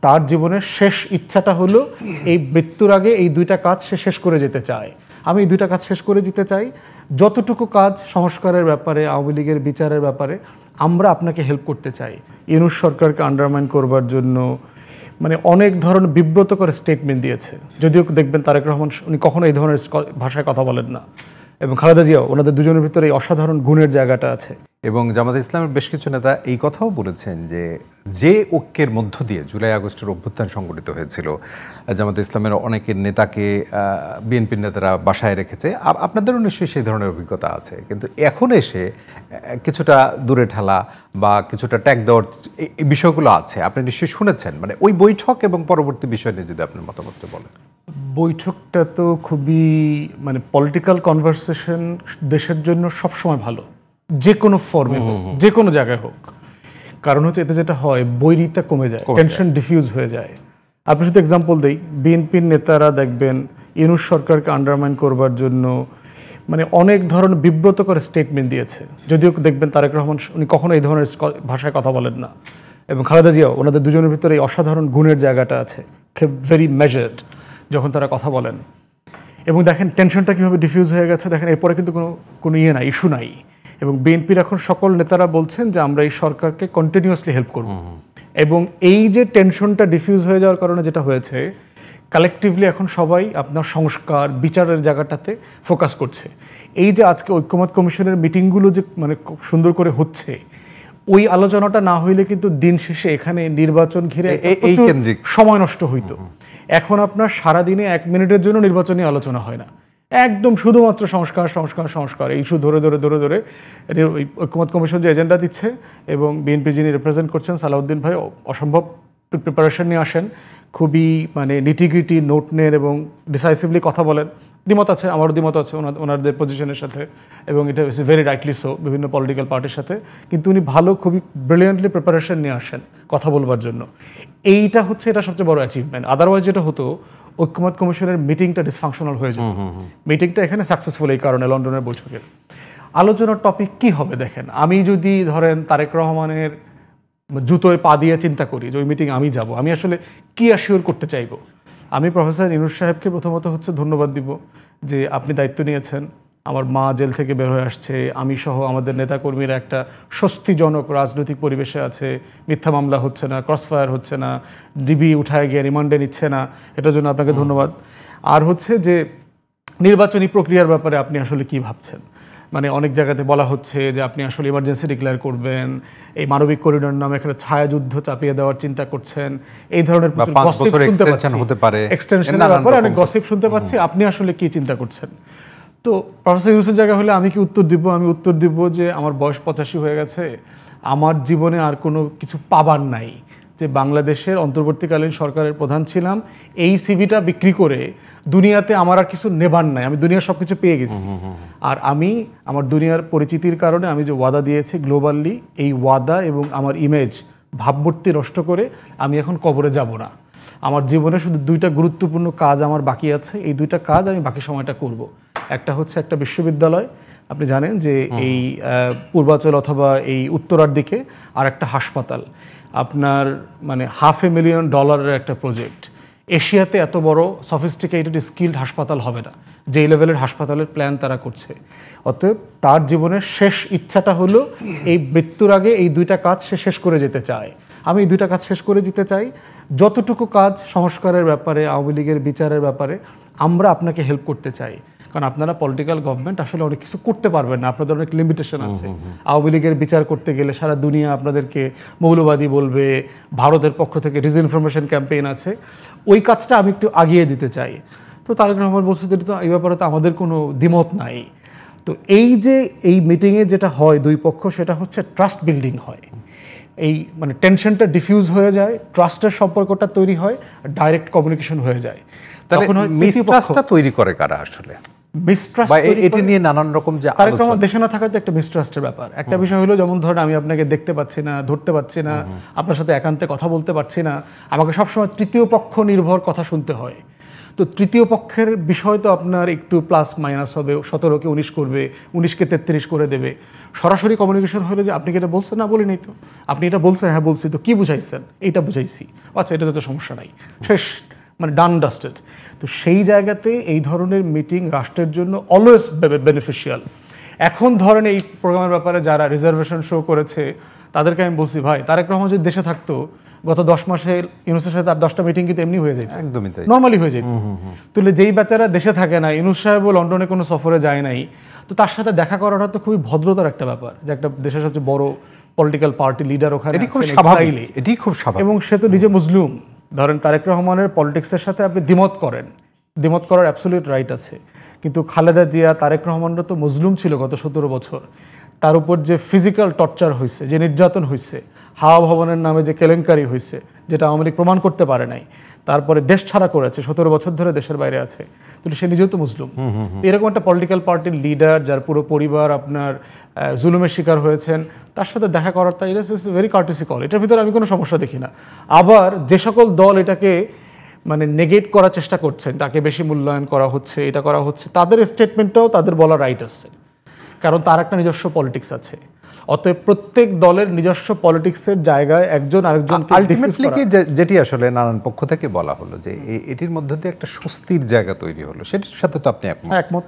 তার জীবনের শেষ ইচ্ছাটা হলো এই মৃত্যুর আগে এই দুইটা কাজ সে শেষ করে যেতে চায়। আমি এই দুইটা কাজ শেষ করে যেতে চাই। যতটুকু কাজ সংস্কারের ব্যাপারে, আওয়ামী লীগের বিচারের ব্যাপারে আমরা আপনাকে হেল্প করতে চাই। ইউনূস সরকারকে আন্ডারমাইন করবার জন্য মানে অনেক ধরনের বিব্রতকর স্টেটমেন্ট দিয়েছে। যদিও দেখবেন তারেক রহমান উনি কখনো এই ধরনের ভাষায় কথা বলেন না, এবং খালেদা জিয়াও, ওনাদের দুজনের ভিতরে এই অসাধারণ গুণের জায়গাটা আছে। এবং জামাত ইসলামের বেশ কিছু নেতা এই কথাও বলেছেন যে ঐক্যের মধ্য দিয়ে জুলাই আগস্টের অভ্যুত্থান সংগঠিত হয়েছিল, জামাত ইসলামের অনেকের নেতাকে বিএনপির নেতারা বাসায় রেখেছে। আপনাদেরও নিশ্চয়ই সেই ধরনের অভিজ্ঞতা আছে, কিন্তু এখন এসে কিছুটা দূরে ঠেলা বা কিছুটা ট্যাগ দেওয়ার এই বিষয়গুলো আছে, আপনি নিশ্চয়ই শুনেছেন। মানে ওই বৈঠক এবং পরবর্তী বিষয় নিয়ে যদি আপনার মতামত বলেন। বৈঠকটা তো খুবই মানে পলিটিক্যাল কনভারসেশন দেশের জন্য সবসময় ভালো, যে কোনো ফর্মে হোক, যে কোনো জায়গায় হোক। কারণ হচ্ছে এতে যেটা হয়, বৈরিতা কমে যায়, টেনশন ডিফিউজ হয়ে যায়। আপনি শুধু এক্সাম্পল দেই, বিএনপির নেতারা দেখবেন ইউনূস সরকারকে আন্ডারমাইন করবার জন্য মানে অনেক ধরনের বিব্রতকর স্টেটমেন্ট দিয়েছে। যদিও দেখবেন তারেক রহমান উনি কখনো এই ধরনের ভাষায় কথা বলেন না, এবং খালেদা জিয়াও, ওনাদের দুজনের ভিতরে এই অসাধারণ গুণের জায়গাটা আছে, ভেরি মেজার্ড যখন তারা কথা বলেন। এবং দেখেন টেনশনটা কীভাবে ডিফিউজ হয়ে গেছে। দেখেন এরপরে কিন্তু কোনো ইয়ে নাই, ইস্যু নাই। এবং বিএনপির এখন সকল নেতারা বলছেন যে আমরা এই সরকারকে কন্টিনিউয়াসলি হেল্প করব। এবং এই যে টেনশনটা ডিফিউজ হয়ে যাওয়ার কারণে যেটা হয়েছে, কালেকটিভলি এখন সবাই আপনার সংস্কার বিচারের জায়গাটাতে ফোকাস করছে। এই যে আজকে ঐক্যমত কমিশনের মিটিংগুলো যে মানে খুব সুন্দর করে হচ্ছে, ওই আলোচনাটা না হইলে কিন্তু দিন শেষে এখানে নির্বাচন ঘিরে সময় নষ্ট হইতো। এখন আপনার সারাদিনে 1 মিনিটের জন্য নির্বাচনী আলোচনা হয় না, একদম শুধুমাত্র সংস্কার সংস্কার সংস্কার এই ইস্যু ধরে ধরে ধরে ধরে ঐক্যমত কমিশন যে এজেন্ডা দিচ্ছে, এবং বিএনপি যিনি রিপ্রেজেন্ট করছেন সালাউদ্দিন ভাই অসম্ভব প্রিপারেশন নিয়ে আসেন, খুবই মানে নিটিগ্রিটি নোট নেন এবং ডিসাইসিভলি কথা বলেন। দ্বিমত আছে, আমারও দ্বিমত আছে ওনাদের পজিশনের সাথে, এবং এটা ইজ ভেরি রাইটলি সো বিভিন্ন পলিটিক্যাল পার্টির সাথে, কিন্তু উনি ভালো খুবই ব্রিলিয়েন্টলি প্রিপারেশন নিয়ে আসেন কথা বলবার জন্য। এইটা হচ্ছে এটা সবচেয়ে বড় অ্যাচিভমেন্ট। আদারওয়াইজ যেটা হতো, ঐক্যমত কমিশনের মিটিংটা ডিসফাংশনাল হয়ে যেত। মিটিংটা এখানে সাকসেসফুল এই কারণে লন্ডনের বৈঠকের আলোচনার টপিক কি হবে। দেখেন, আমি যদি ধরেন তারেক রহমানের জুতোয় পা দিয়ে চিন্তা করি যে ওই মিটিং আমি যাব, আমি আসলে কি অ্যাসিওর করতে চাইব। আমি প্রফেসর ইউনূস সাহেবকে প্রথমত হচ্ছে ধন্যবাদ দিব যে আপনি দায়িত্ব নিয়েছেন। আমার মা জেল থেকে বের হয়ে আসছে, আমি সহ আমাদের নেতাকর্মীরা একটা স্বস্তিজনক রাজনৈতিক পরিবেশে আছে, মিথ্যা মামলা হচ্ছে না, ক্রসফায়ার হচ্ছে না, ডিবি উঠায় গিয়ে রিমান্ডে নিচ্ছে না, এটার জন্য আপনাকে ধন্যবাদ। আর হচ্ছে যে নির্বাচনী প্রক্রিয়ার ব্যাপারে আপনি আসলে কি ভাবছেন। মানে অনেক জায়গাতে বলা হচ্ছে যে আপনি আসলে ইমার্জেন্সি ডিক্লেয়ার করবেন, এই মানবিক করিডোর নামে একটা ছায়াযুদ্ধ চাপিয়ে দেওয়ার চিন্তা করছেন, এই ধরনের এক্সটেনশনের ব্যাপারে অনেক গসিপ শুনতে পাচ্ছি। আপনি আসলে কি চিন্তা করছেন। তো প্রফেসর ইউনূসের জায়গা হলে আমি কি উত্তর দিব? আমি উত্তর দিব যে আমার বয়স 85 হয়ে গেছে, আমার জীবনে আর কোনো কিছু পাবার নাই, যে বাংলাদেশের অন্তর্বর্তীকালীন সরকারের প্রধান ছিলাম, এই সিভিটা বিক্রি করে দুনিয়াতে আমার আর কিছু নেবার নাই, আমি দুনিয়ার সব কিছু পেয়ে গেছি। আর আমি আমার দুনিয়ার পরিচিতির কারণে আমি যে ওয়াদা দিয়েছি গ্লোবালি, এই ওয়াদা এবং আমার ইমেজ ভাবমূর্তি নষ্ট করে আমি এখন কবরে যাব না। আমার জীবনে শুধু 2টা গুরুত্বপূর্ণ কাজ আমার বাকি আছে, এই 2টা কাজ আমি বাকি সময়টা করব। একটা হচ্ছে একটা বিশ্ববিদ্যালয়, আপনি জানেন যে এই পূর্বাঞ্চল অথবা এই উত্তরার দিকে, আর একটা হাসপাতাল। আপনার মানে $500,000 একটা প্রজেক্ট। এশিয়াতে এত বড় সফিস্টিকেটেড স্কিল্ড হাসপাতাল হবে না, যে লেভেলের হাসপাতালের প্ল্যান তারা করছে। অতএব তার জীবনের শেষ ইচ্ছাটা হলো এই মৃত্যুর আগে এই 2টা কাজ সে শেষ করে যেতে চায়। আমি এই 2টা কাজ শেষ করে যেতে চাই। যতটুকু কাজ সংস্কারের ব্যাপারে, আওয়ামী লীগের বিচারের ব্যাপারে আমরা আপনাকে হেল্প করতে চাই। কারণ আপনারা পলিটিক্যাল গভর্নমেন্ট, আসলে অনেক কিছু করতে পারবেন না, আপনাদের অনেক লিমিটেশন আছে। আওয়ামী লীগের বিচার করতে গেলে সারা দুনিয়া আপনাদেরকে মৌলবাদী বলবে, ভারতের পক্ষ থেকে ডিসইনফরমেশন ক্যাম্পেইন আছে, ওই কাজটা আমি একটু আগিয়ে দিতে চাই। তো তারেক রহমান বলছে যে তো এই ব্যাপারে তো আমাদের কোনো দ্বিমত নাই। তো এই যে এই মিটিংয়ে যেটা হয় 2 পক্ষ, সেটা হচ্ছে ট্রাস্ট বিল্ডিং হয়। এই মানে টেনশনটা ডিফিউজ হয়ে যায়, ট্রাস্টের সম্পর্কটা তৈরি হয়, ডাইরেক্ট কমিউনিকেশন হয়ে যায়। তখন মিসট্রাস্টটা তৈরি করে কারা আসলে? মিসট্রাস্ট এটি নিয়ে নানান রকম যে তারেক রহমান দেশে না থাকাতে একটা মিসট্রাস্টের ব্যাপার। একটা বিষয় হলো, যেমন ধরেন আমি আপনাকে দেখতে পাচ্ছি না, ধরতে পাচ্ছি না, আপনার সাথে একান্তে কথা বলতে পারছি না, আমাকে সবসময় তৃতীয় পক্ষ নির্ভর কথা শুনতে হয়। তো তৃতীয় পক্ষের বিষয় তো আপনার একটু প্লাস মাইনাস হবে, 17কে 19 করবে, 19কে 33 করে দেবে। সরাসরি কমিউনিকেশন হলে যে আপনি কি এটা বলছেন, না বলি নাই তো, আপনি এটা বলছেন, হ্যাঁ বলছি, তো কি বুঝাইছেন, এইটা বুঝাইছি, আচ্ছা এটাতে তো সমস্যা নাই, শেষ, মানে ডান ডাস্টেড। তো সেই জায়গাতে এই ধরনের মিটিং রাষ্ট্রের জন্য অলওয়েজ বেনিফিশিয়াল। এখন ধরেন এই প্রোগ্রামের ব্যাপারে যারা রিজার্ভেশন শো করেছে তাদেরকে আমি বলছি, ভাই তারেক রহমান যদি দেশে থাকতো গত 10 মাসে ইউনুসের সাথে তার 10টা মিটিং কিন্তু এমনি হয়ে যেত, একদমই তাই, নর্মালি হয়ে যেত। তাহলে যেই বেচারা দেশে থাকে না, ইউনুস সাহেবও লন্ডনে কোনো সফরে যায় নাই, তো তার সাথে দেখা করাটা তো খুবই ভদ্রতার একটা ব্যাপার, যে একটা দেশের সবচেয়ে বড় পলিটিক্যাল পার্টি লিডার ওখানে এটি খুব আছেন স্বাভাবিক, exile-এ। এটি খুব স্বাভাবিক। এবং সে তো নিজে মুসলিম, ধরেন তারেক রহমানের পলিটিক্সের সাথে আপনি দ্বিমত করেন, দ্বিমত করার অ্যাবসলিউট রাইট আছে, কিন্তু খালেদা জিয়া, তারেক রহমানরা তো মুসলিম ছিল গত 17 বছর। তার উপর যে ফিজিক্যাল টর্চার হয়েছে, যে নির্যাতন হয়েছে, হাওয়া ভবনের নামে যে কেলেঙ্কারি হয়েছে, যেটা আওয়ামী লীগ প্রমাণ করতে পারে নাই, তারপরে দেশ ছাড়া করেছে, 17 বছর ধরে দেশের বাইরে আছে, তাহলে সে নিজেও তো মুসলিম। এরকম একটা পলিটিক্যাল পার্টির লিডার যার পুরো পরিবার আপনার জুলুমের শিকার হয়েছেন, তার সাথে দেখা করার তাই ইটস ভেরি কার্টিসি কল, এটার ভিতরে আমি কোনো সমস্যা দেখি না। আবার যে সকল দল এটাকে মানে নেগেট করার চেষ্টা করছেন, তাকে বেশি মূল্যায়ন করা হচ্ছে, এটা করা হচ্ছে, তাদের স্টেটমেন্টটাও তাদের বলার রাইট আছে, কারণ তার একটা নিজস্ব পলিটিক্স আছে। অতএব প্রত্যেক দলের নিজস্ব পলিটিক্সের জায়গায় একজন আরেকজনকে আলটিমেটলি কি যেটি আসলে নানান পক্ষ থেকে বলা হলো যে এটির মধ্যে দিয়ে একটা স্বস্তির জায়গা তৈরি হলো, সেটির সাথে তো আপনি একমত? একমত।